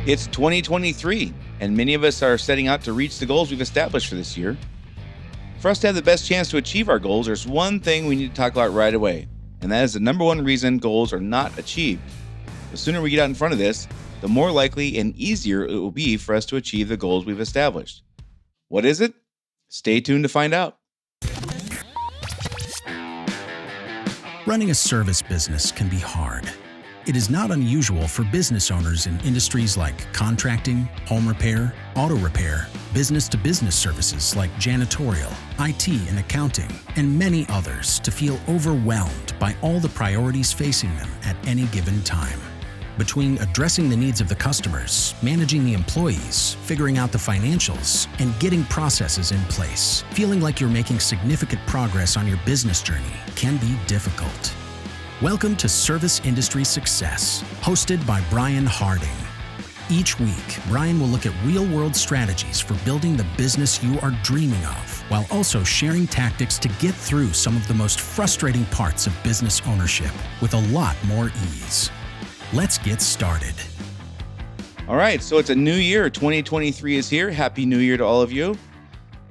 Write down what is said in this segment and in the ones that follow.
It's 2023, and many of us are setting out to reach the goals we've established for this year. For us to have the best chance to achieve our goals, there's one thing we need to talk about right away, and that is the number one reason goals are not achieved. The sooner we get out in front of this, the more likely and easier it will be for us to achieve the goals we've established. What is it? Stay tuned to find out. Running a service business can be hard. It is not unusual for business owners in industries like contracting, home repair, auto repair, business-to-business services like janitorial, IT and accounting, and many others to feel overwhelmed by all the priorities facing them at any given time. Between addressing the needs of the customers, managing the employees, figuring out the financials, and getting processes in place, feeling like you're making significant progress on your business journey can be difficult. Welcome to Service Industry Success, hosted by Brian Harding. Each week, Brian will look at real-world strategies for building the business you are dreaming of, while also sharing tactics to get through some of the most frustrating parts of business ownership with a lot more ease. Let's get started. All right, so it's a new year. 2023 is here. Happy New Year to all of you.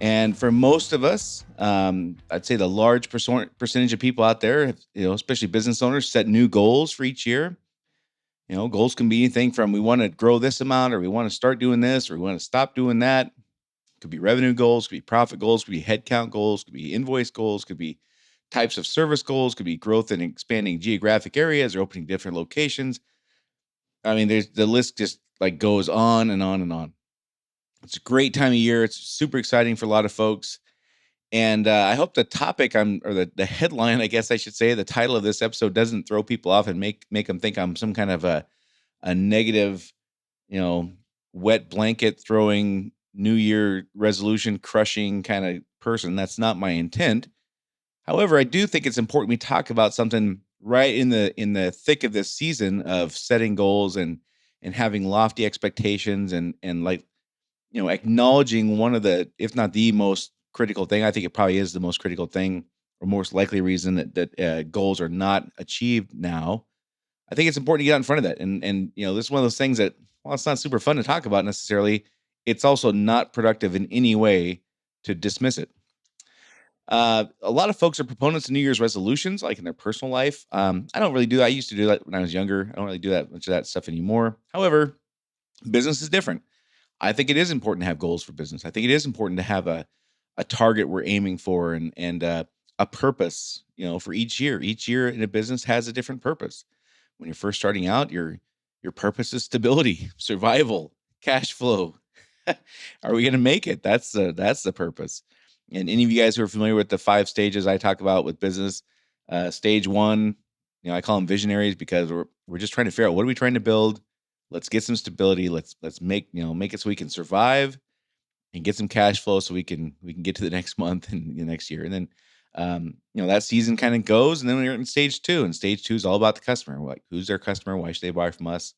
And for most of us, I'd say the large percentage of people out there, especially business owners, set new goals for each year. Goals can be anything from we want to grow this amount, or we want to start doing this, or we want to stop doing that. It could be revenue goals, could be profit goals, could be headcount goals, could be invoice goals, could be types of service goals, could be growth and expanding geographic areas or opening different locations. I mean, the list just goes on and on and on. It's a great time of year. It's super exciting for a lot of folks. And I hope the topic the headline, I guess I should say, the title of this episode doesn't throw people off and make them think I'm some kind of a negative, wet blanket throwing New Year resolution crushing kind of person. That's not my intent. However, I do think it's important we talk about something right in the thick of this season of setting goals and having lofty expectations and acknowledging one of the, if not the most critical thing, I think it probably is the most critical thing or most likely reason that goals are not achieved now. I think it's important to get out in front of that. And this is one of those things that, while it's not super fun to talk about necessarily, it's also not productive in any way to dismiss it. A lot of folks are proponents of New Year's resolutions, like in their personal life. I don't really do that. I used to do that when I was younger. I don't really do that much of that stuff anymore. However, business is different. I think it is important to have goals for business. I think it is important to have a target we're aiming for and a purpose, for each year. Each year in a business has a different purpose. When you're first starting out, your purpose is stability, survival, cash flow. Are we going to make it? That's the purpose. And any of you guys who are familiar with the 5 stages I talk about with business, stage 1, I call them visionaries because we're just trying to figure out, what are we trying to build? Let's get some stability. Let's make it so we can survive and get some cash flow so we can get to the next month and the next year. And then that season kind of goes, and then we're in stage 2, and stage 2 is all about the customer. Like, who's their customer? Why should they buy from us?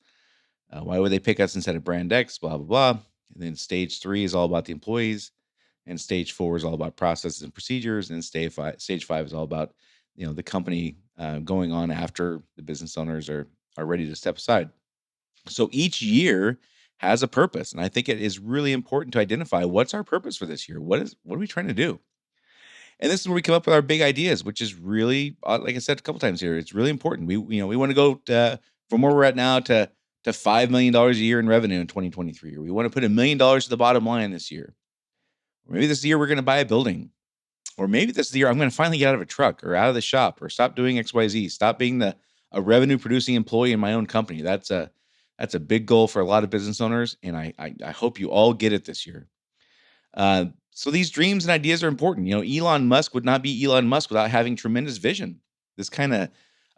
Why would they pick us instead of brand X? Blah, blah, blah. And then stage 3 is all about the employees. And stage 4 is all about processes and procedures. And stage 5 is all about, the company going on after the business owners are ready to step aside. So each year has a purpose. And I think it is really important to identify, what's our purpose for this year? What are we trying to do? And this is where we come up with our big ideas, which is really, like I said a couple times here, it's really important. We want to go from where we're at now to $5 million a year in revenue in 2023. Or we want to put $1 million to the bottom line this year. Or maybe this year we're going to buy a building. Or maybe this is the year I'm going to finally get out of a truck or out of the shop or stop doing XYZ, stop being a revenue producing employee in my own company. That's a big goal for a lot of business owners. And I hope you all get it this year. So these dreams and ideas are important. Elon Musk would not be Elon Musk without having tremendous vision. This kind of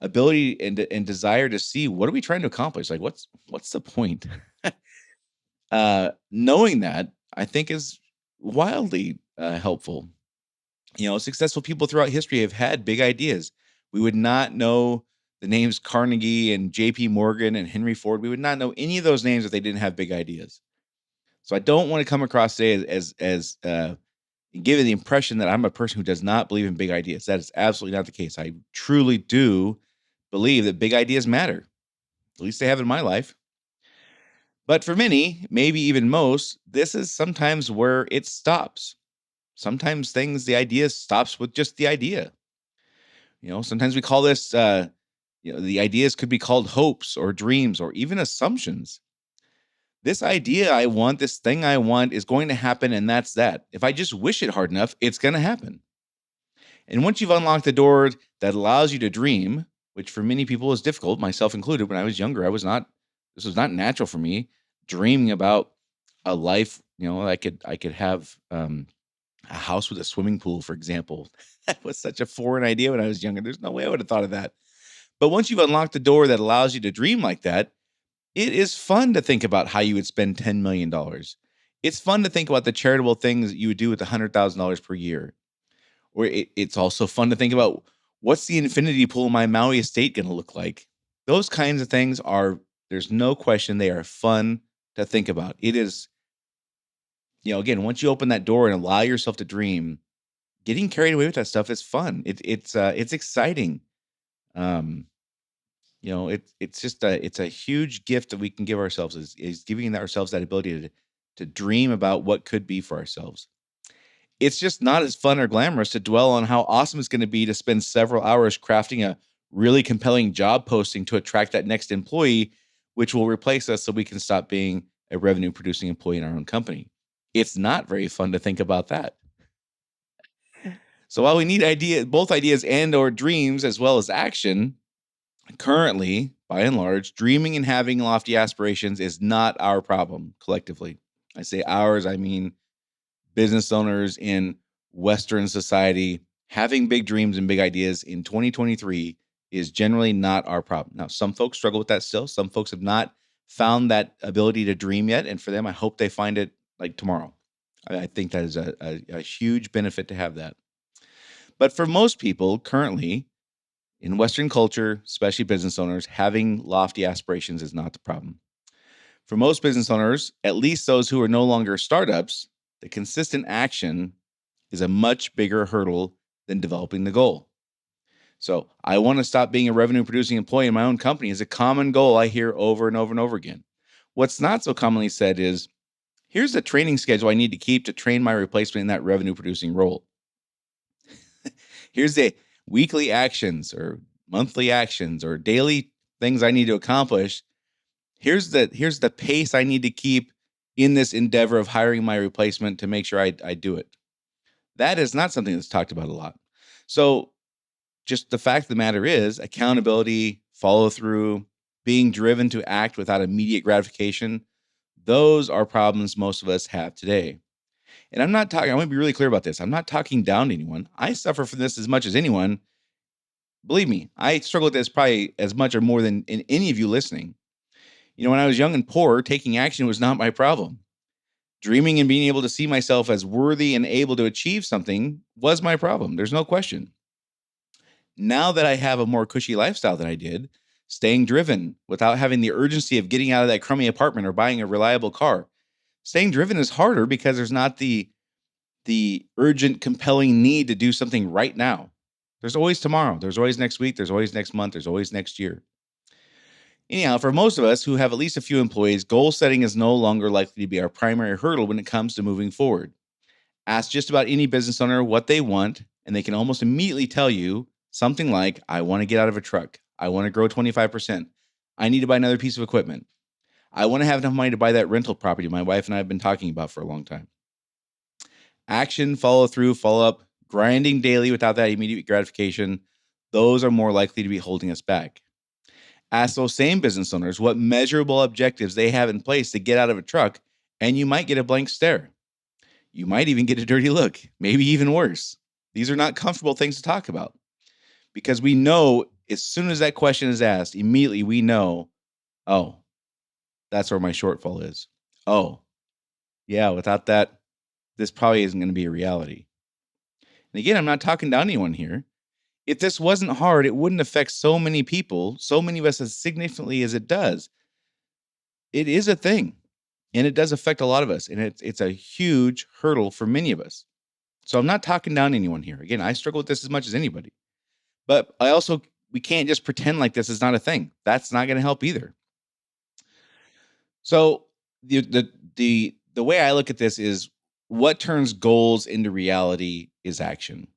ability and desire to see, what are we trying to accomplish? Like, what's the point? Knowing that, I think, is wildly helpful. Successful people throughout history have had big ideas. We would not know the names Carnegie and JP Morgan and Henry Ford. We would not know any of those names if they didn't have big ideas. So I don't want to come across today as giving the impression that I'm a person who does not believe in big ideas. That is absolutely not the case. I truly do believe that big ideas matter. At least they have in my life. But for many, maybe even most, this is sometimes where it stops. Sometimes the idea stops with just the idea. Sometimes we call this, the ideas could be called hopes or dreams or even assumptions. This idea I want, this thing I want is going to happen, and that's that. If I just wish it hard enough, it's going to happen. And once you've unlocked the door that allows you to dream, which for many people is difficult, myself included, when I was younger, this was not natural for me, dreaming about a life, I could have a house with a swimming pool, for example. That was such a foreign idea when I was younger. There's no way I would have thought of that. But once you've unlocked the door that allows you to dream like that, it is fun to think about how you would spend $10 million. It's fun to think about the charitable things that you would do with $100,000 per year. Or it's also fun to think about, what's the infinity pool in my Maui estate going to look like? Those kinds of things there's no question, they are fun to think about. It is, again, once you open that door and allow yourself to dream, getting carried away with that stuff is fun. It's exciting. It's a huge gift that we can give ourselves, is giving ourselves that ability to dream about what could be for ourselves. It's just not as fun or glamorous to dwell on how awesome it's going to be to spend several hours crafting a really compelling job posting to attract that next employee, which will replace us so we can stop being a revenue producing employee in our own company. It's not very fun to think about that. So while we need both ideas and or dreams as well as action, currently, by and large, dreaming and having lofty aspirations is not our problem collectively. I say ours, I mean business owners in Western society. Having big dreams and big ideas in 2023 is generally not our problem. Now, some folks struggle with that still. Some folks have not found that ability to dream yet. And for them, I hope they find it like tomorrow. I think that is a huge benefit to have that. But for most people currently in Western culture, especially business owners, having lofty aspirations is not the problem. For most business owners, at least those who are no longer startups, the consistent action is a much bigger hurdle than developing the goal. So I want to stop being a revenue producing employee in my own company is a common goal I hear over and over and over again. What's not so commonly said is, here's the training schedule I need to keep to train my replacement in that revenue producing role. Here's the weekly actions or monthly actions or daily things I need to accomplish. Here's the pace I need to keep in this endeavor of hiring my replacement to make sure I do it. That is not something that's talked about a lot. So just the fact of the matter is, accountability, follow through, being driven to act without immediate gratification, those are problems most of us have today. And I want to be really clear about this. I'm not talking down to anyone. I suffer from this as much as anyone. Believe me, I struggle with this probably as much or more than any of you listening. When I was young and poor, taking action was not my problem. Dreaming and being able to see myself as worthy and able to achieve something was my problem. There's no question. Now that I have a more cushy lifestyle than I did, staying driven without having the urgency of getting out of that crummy apartment or buying a reliable car, staying driven is harder because there's not the urgent, compelling need to do something right now. There's always tomorrow. There's always next week. There's always next month. There's always next year. Anyhow, for most of us who have at least a few employees, goal setting is no longer likely to be our primary hurdle when it comes to moving forward. Ask just about any business owner what they want, and they can almost immediately tell you something like, I want to get out of a truck. I want to grow 25%. I need to buy another piece of equipment. I want to have enough money to buy that rental property my wife and I have been talking about for a long time. Action, follow through, follow up, grinding daily without that immediate gratification, those are more likely to be holding us back. Ask those same business owners what measurable objectives they have in place to get out of a truck, and you might get a blank stare. You might even get a dirty look, maybe even worse. These are not comfortable things to talk about because we know as soon as that question is asked, immediately we know, oh, that's where my shortfall is. Oh, yeah, without that, this probably isn't going to be a reality. And again, I'm not talking down anyone here. If this wasn't hard, it wouldn't affect so many people, so many of us as significantly as it does. It is a thing, and it does affect a lot of us, and it's a huge hurdle for many of us. So I'm not talking down anyone here. Again, I struggle with this as much as anybody. But we can't just pretend like this is not a thing. That's not going to help either. So The way I look at this is what turns goals into reality is action.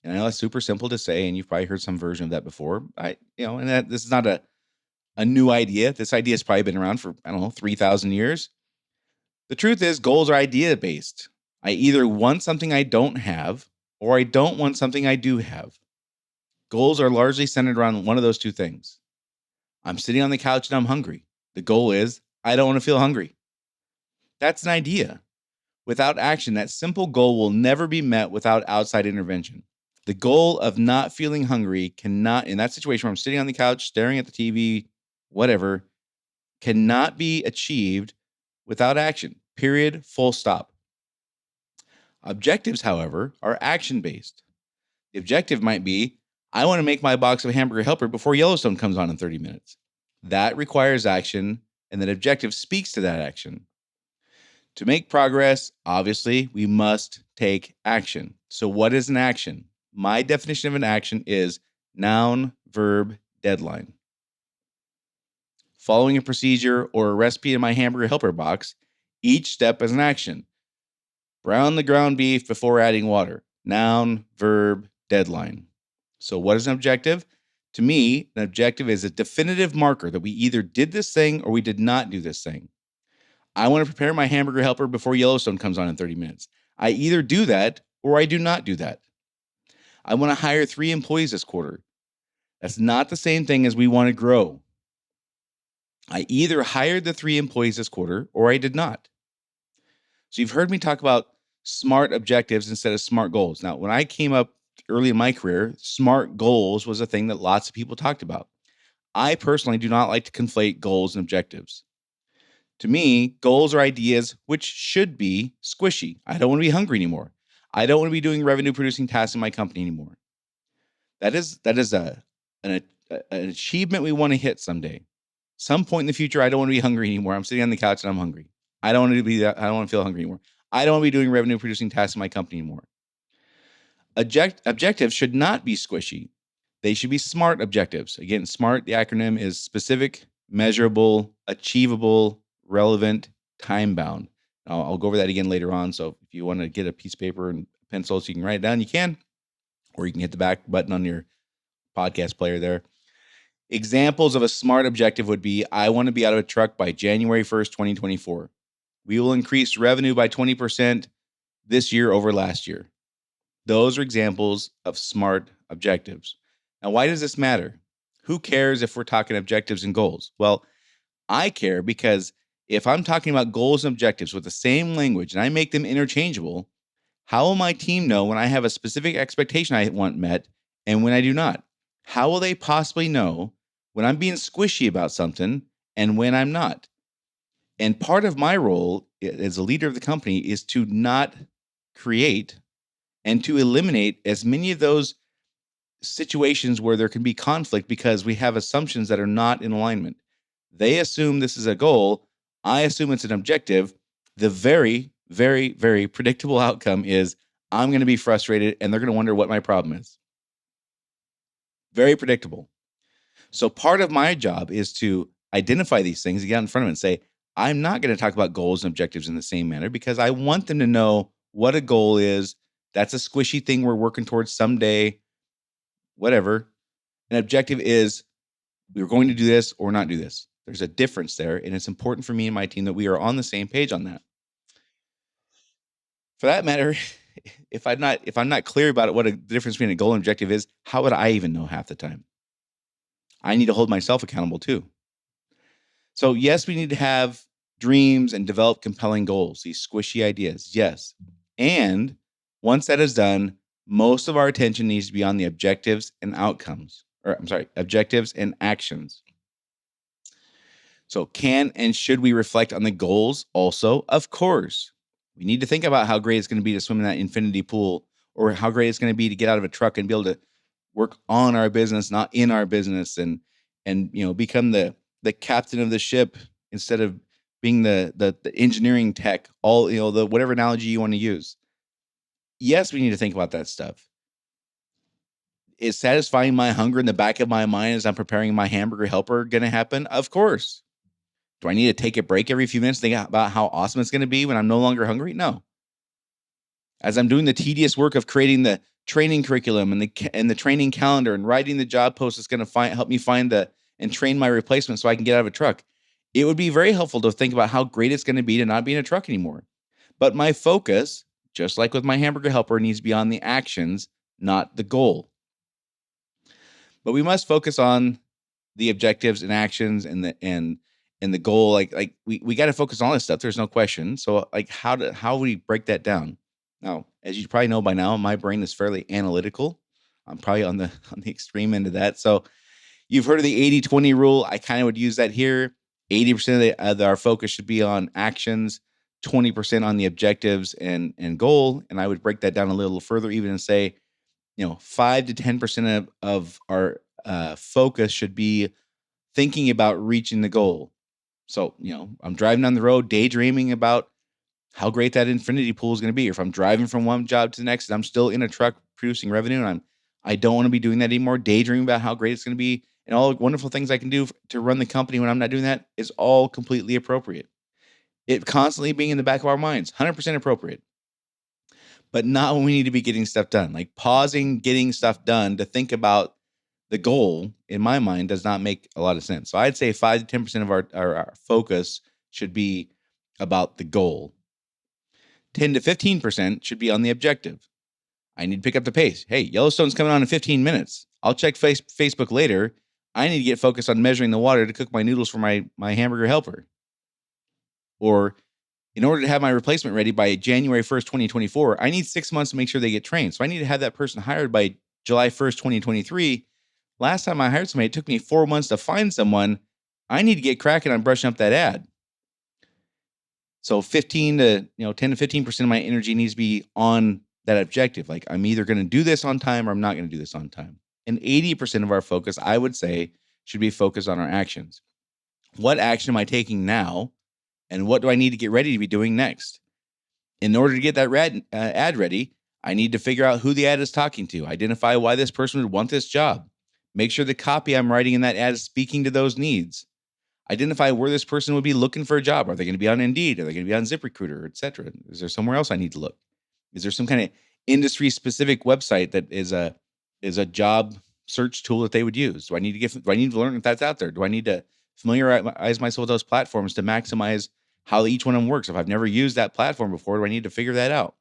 And I know that's super simple to say, and you've probably heard some version of that before. And that this is not a new idea. This idea has probably been around for, I don't know, 3,000 years. The truth is, goals are idea based. I either want something I don't have, or I don't want something I do have. Goals are largely centered around one of those two things. I'm sitting on the couch and I'm hungry. The goal is, I don't want to feel hungry. That's an idea. Without action, that simple goal will never be met without outside intervention. The goal of not feeling hungry cannot, in that situation where I'm sitting on the couch, staring at the TV, whatever, cannot be achieved without action. Period. Full stop. Objectives, however, are action based. The objective might be, I want to make my box of Hamburger Helper before Yellowstone comes on in 30 minutes. That requires action, and that objective speaks to that action. To make progress, obviously, we must take action. So, what is an action? My definition of an action is noun, verb, deadline. Following a procedure or a recipe in my Hamburger Helper box, each step is an action. Brown the ground beef before adding water. Noun, verb, deadline. So, what is an objective? To me, an objective is a definitive marker that we either did this thing or we did not do this thing. I want to prepare my Hamburger Helper before Yellowstone comes on in 30 minutes. I either do that or I do not do that. I want to hire 3 employees this quarter. That's not the same thing as we want to grow. I either hired the 3 employees this quarter or I did not. So you've heard me talk about smart objectives instead of smart goals. Now, when I came up early in my career, smart goals was a thing that lots of people talked about. I personally do not like to conflate goals and objectives. To me, goals are ideas which should be squishy. I don't want to be hungry anymore. I don't want to be doing revenue producing tasks in my company anymore. That is an achievement we want to hit someday. Some point in the future, I don't want to be hungry anymore. I'm sitting on the couch and I'm hungry. I don't want to be that. I don't want to feel hungry anymore. I don't want to be doing revenue producing tasks in my company anymore. Objectives should not be squishy. They should be smart objectives. Again, SMART, the acronym is specific, measurable, achievable, relevant, time bound. I'll go over that again later on. So if you want to get a piece of paper and pencil so you can write it down, you can, or you can hit the back button on your podcast player there. Examples of a SMART objective would be, I want to be out of a truck by January 1st, 2024. We will increase revenue by 20% this year over last year. Those are examples of SMART objectives. Now, why does this matter? Who cares if we're talking objectives and goals? Well, I care because if I'm talking about goals and objectives with the same language and I make them interchangeable, how will my team know when I have a specific expectation I want met and when I do not? How will they possibly know when I'm being squishy about something and when I'm not? And part of my role as a leader of the company is to not create and to eliminate as many of those situations where there can be conflict because we have assumptions that are not in alignment. They assume this is a goal. I assume it's an objective. The very, very, very predictable outcome is I'm going to be frustrated and they're going to wonder what my problem is. Very predictable. So part of my job is to identify these things and get out in front of them and say, I'm not going to talk about goals and objectives in the same manner because I want them to know what a goal is. That's a squishy thing we're working towards someday, whatever. An objective is we're going to do this or not do this. There's a difference there, and it's important for me and my team that we are on the same page on that. For that matter, if I'm not clear about it, what the difference between a goal and objective is, how would I even know half the time? I need to hold myself accountable too. So yes, we need to have dreams and develop compelling goals, these squishy ideas. Yes. And once that is done, most of our attention needs to be on the objectives and outcomes, objectives and actions. So can and should we reflect on the goals also? Of course. We need to think about how great it's going to be to swim in that infinity pool, or how great it's going to be to get out of a truck and be able to work on our business, not in our business, and become the captain of the ship instead of being the engineering tech, the whatever analogy you want to use. Yes, we need to think about that stuff. Is satisfying my hunger in the back of my mind as I'm preparing my Hamburger Helper going to happen? Of course. Do I need to take a break every few minutes, think about how awesome it's going to be when I'm no longer hungry? No. As I'm doing the tedious work of creating the training curriculum and the training calendar and writing the job post that's going to help me find and train my replacement so I can get out of a truck, it would be very helpful to think about how great it's going to be to not be in a truck anymore. But my focus, just like with my hamburger helper, needs to be on the actions, not the goal. But we must focus on the objectives and actions and the goal. Like we got to focus on all this stuff. There's no question. So like how we break that down? Now, as you probably know by now, my brain is fairly analytical. I'm probably on the extreme end of that. So you've heard of the 80-20 rule. I kind of would use that here. 80% of our focus should be on actions, 20% on the objectives and goal. And I would break that down a little further, even and say, 5 to 10% of our focus should be thinking about reaching the goal. So, I'm driving down the road, daydreaming about how great that infinity pool is going to be. Or if I'm driving from one job to the next and I'm still in a truck producing revenue and I don't want to be doing that anymore, daydreaming about how great it's going to be and all the wonderful things I can do to run the company when I'm not doing that is all completely appropriate. It constantly being in the back of our minds, 100% appropriate. But not when we need to be getting stuff done. Like pausing getting stuff done to think about the goal, in my mind, does not make a lot of sense. So I'd say 5 to 10% of our focus should be about the goal. 10 to 15% should be on the objective. I need to pick up the pace. Hey, Yellowstone's coming on in 15 minutes. I'll check Facebook later. I need to get focused on measuring the water to cook my noodles for my hamburger helper. Or in order to have my replacement ready by January 1st, 2024, I need 6 months to make sure they get trained. So I need to have that person hired by July 1st, 2023. Last time I hired somebody, it took me 4 months to find someone. I need to get cracking on brushing up that ad. So 10 to 15% of my energy needs to be on that objective. Like I'm either going to do this on time or I'm not going to do this on time. And 80% of our focus, I would say, should be focused on our actions. What action am I taking now? And what do I need to get ready to be doing next? In order to get that ad ready, I need to figure out who the ad is talking to, identify why this person would want this job, make sure the copy I'm writing in that ad is speaking to those needs, identify where this person would be looking for a job. Are they going to be on Indeed? Are they going to be on ZipRecruiter, et cetera? Is there somewhere else I need to look? Is there some kind of industry-specific website that is a job search tool that they would use? Do I need to learn if that's out there? Do I need to familiarize myself with those platforms to maximize how each one of them works? If I've never used that platform before, do I need to figure that out?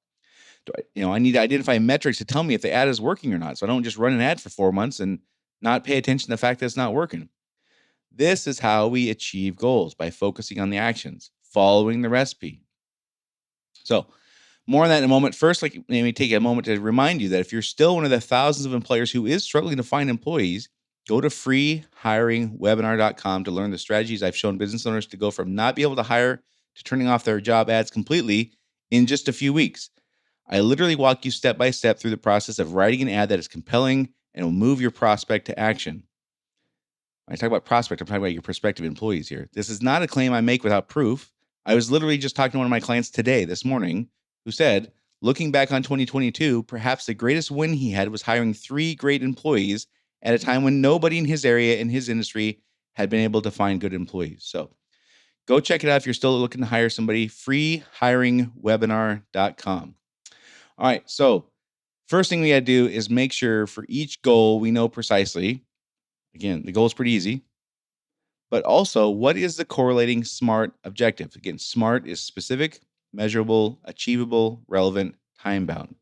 I need to identify metrics to tell me if the ad is working or not. So I don't just run an ad for 4 months and not pay attention to the fact that it's not working. This is how we achieve goals, by focusing on the actions, following the recipe. So more on that in a moment. First, let me take a moment to remind you that if you're still one of the thousands of employers who is struggling to find employees, go to freehiringwebinar.com to learn the strategies I've shown business owners to go from not be able to hire to turning off their job ads completely in just a few weeks. I literally walk you step by step through the process of writing an ad that is compelling and will move your prospect to action. When I talk about prospect, I'm talking about your prospective employees here. This is not a claim I make without proof. I was literally just talking to one of my clients this morning, who said, looking back on 2022, perhaps the greatest win he had was hiring 3 great employees at a time when nobody in his area, in his industry, had been able to find good employees. So go check it out if you're still looking to hire somebody, freehiringwebinar.com. All right, so first thing we got to do is make sure for each goal we know precisely. Again, the goal is pretty easy. But also, what is the correlating SMART objective? Again, SMART is specific, measurable, achievable, relevant, time-bound.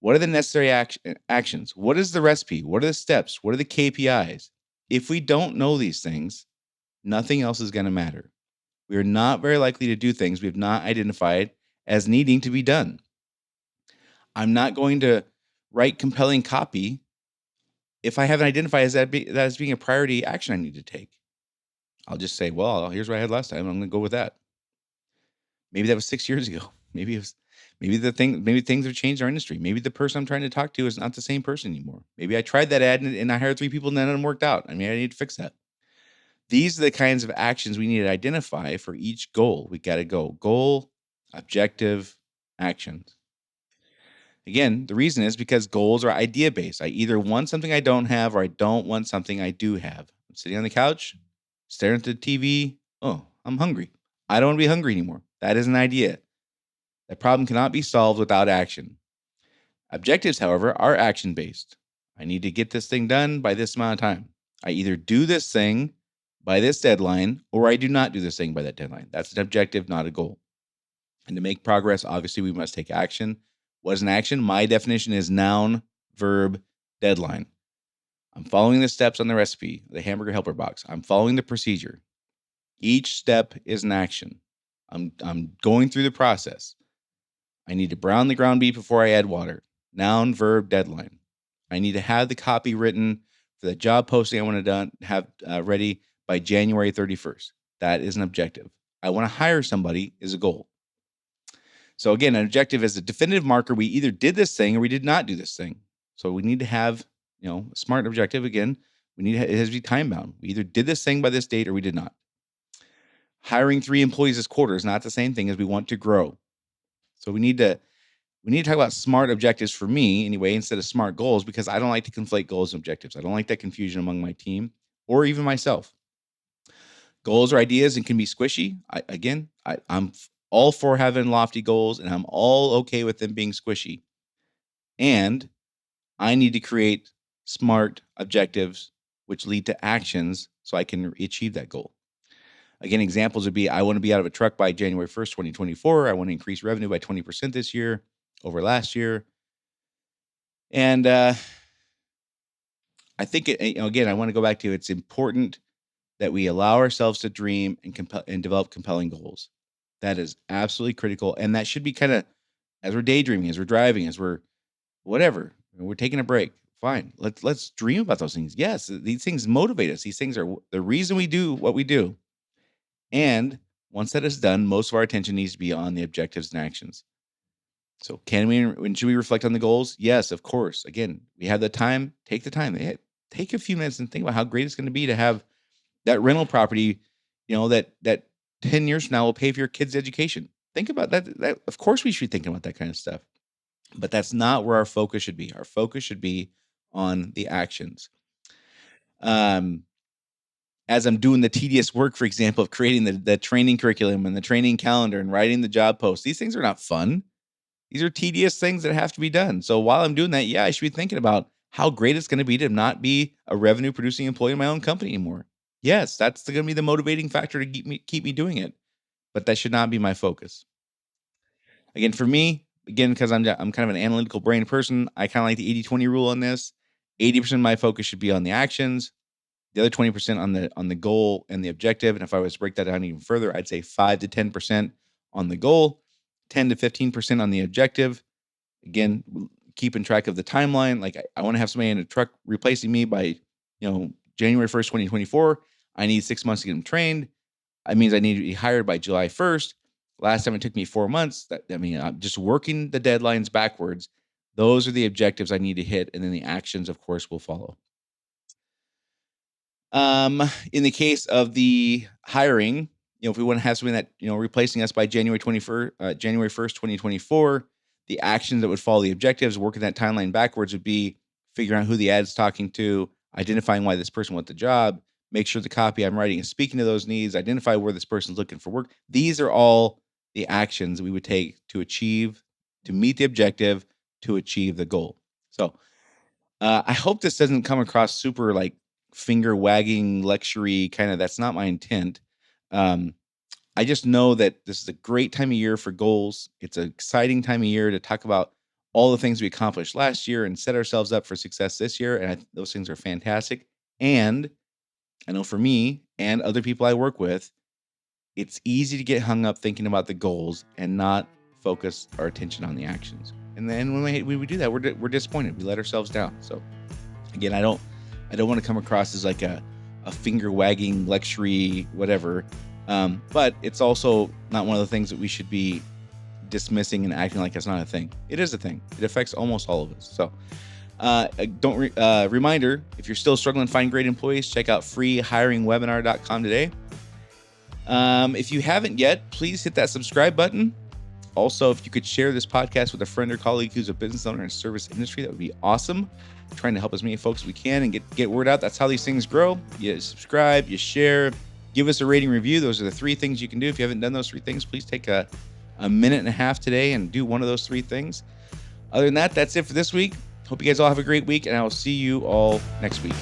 What are the necessary actions? What is the recipe? What are the steps? What are the KPIs? If we don't know these things, nothing else is going to matter. We are not very likely to do things we have not identified as needing to be done. I'm not going to write compelling copy if I haven't identified that as being a priority action I need to take. I'll just say, well, here's what I had last time. I'm going to go with that. Maybe that was 6 years ago. Maybe things have changed in our industry. Maybe the person I'm trying to talk to is not the same person anymore. Maybe I tried that ad and I hired 3 people and none of them worked out. I need to fix that. These are the kinds of actions we need to identify for each goal. We got to go goal, objective, actions. Again, the reason is because goals are idea-based. I either want something I don't have or I don't want something I do have. I'm sitting on the couch, staring at the TV, Oh, I'm hungry. I don't want to be hungry anymore. That is an idea. That problem cannot be solved without action. Objectives, however, are action based. I need to get this thing done by this amount of time. I either do this thing by this deadline or I do not do this thing by that deadline. That's an objective, not a goal. And to make progress, obviously, we must take action. What is an action? My definition is noun, verb, deadline. I'm following the steps on the recipe, the hamburger helper box. I'm following the procedure. Each step is an action. I'm going through the process. I need to brown the ground beef before I add water. Noun, verb, deadline. I need to have the copy written for the job posting I want to have ready by January 31st. That is an objective. I want to hire somebody is a goal. So again, an objective is a definitive marker. We either did this thing or we did not do this thing. So we need to have, a smart objective. Again, it has to be time bound. We either did this thing by this date or we did not. Hiring 3 employees this quarter is not the same thing as we want to grow. So we need to talk about smart objectives for me anyway, instead of smart goals, because I don't like to conflate goals and objectives. I don't like that confusion among my team or even myself. Goals are ideas and can be squishy. I'm all for having lofty goals and I'm all okay with them being squishy. And I need to create smart objectives which lead to actions so I can achieve that goal. Again, examples would be, I want to be out of a truck by January 1st, 2024. I want to increase revenue by 20% this year over last year. And I think, again, I want to go back to, it's important that we allow ourselves to dream and develop compelling goals. That is absolutely critical. And that should be kind of, as we're daydreaming, as we're driving, as we're whatever, we're taking a break. Fine. Let's dream about those things. Yes, these things motivate us. These things are the reason we do what we do. And once that is done, most of our attention needs to be on the objectives and actions. So should we reflect on the goals? Yes, of course. Again, we have the time, take the time. Take a few minutes and think about how great it's going to be to have that rental property, that 10 years from now will pay for your kids' education. Think about that. Of course we should be thinking about that kind of stuff. But that's not where our focus should be. Our focus should be on the actions. As I'm doing the tedious work, for example, of creating the training curriculum and the training calendar and writing the job post, these things are not fun. These are tedious things that have to be done. So while I'm doing that, I should be thinking about how great it's going to be to not be a revenue producing employee in my own company anymore. Yes, that's going to be the motivating factor to keep me doing it. But that should not be my focus. Again, for me, because I'm kind of an analytical brain person, I kind of like the 80-20 rule on this. 80% of my focus should be on the actions. The other 20% on the goal and the objective. And if I was to break that down even further, I'd say 5 to 10% on the goal, 10 to 15% on the objective. Again, keeping track of the timeline. Like I want to have somebody in a truck replacing me by, January 1st, 2024. I need 6 months to get them trained. That means I need to be hired by July 1st. Last time it took me 4 months. I'm just working the deadlines backwards. Those are the objectives I need to hit. And then the actions, of course, will follow. In the case of the hiring, if we want to have something that, replacing us by January 1st, 2024, the actions that would follow the objectives, working that timeline backwards, would be figuring out who the ad's talking to, identifying why this person wants the job, make sure the copy I'm writing is speaking to those needs, identify where this person's looking for work. These are all the actions we would take to meet the objective, to achieve the goal. So I hope this doesn't come across super like finger wagging lecture-y kind of. That's not my intent. I just know that this is a great time of year for goals. It's an exciting time of year to talk about all the things we accomplished last year and set ourselves up for success this year. And those things are fantastic. And I know for me and other people I work with, it's easy to get hung up thinking about the goals and not focus our attention on the actions. And then when we do that, we're disappointed. We let ourselves down. So again, I don't want to come across as like a finger wagging lecture-y whatever. But it's also not one of the things that we should be dismissing and acting like it's not a thing. It is a thing. It affects almost all of us. So reminder, if you're still struggling to find great employees, check out freehiringwebinar.com today. If you haven't yet, please hit that subscribe button. Also, if you could share this podcast with a friend or colleague who's a business owner in the service industry, that would be awesome. Trying to help as many folks as we can and get word out. That's how these things grow. You subscribe, you share, give us a rating review. Those are the 3 things you can do. If you haven't done those 3 things, please take a minute and a half today and do one of those 3 things. Other than that, that's it for this week. Hope you guys all have a great week, and I will see you all next week.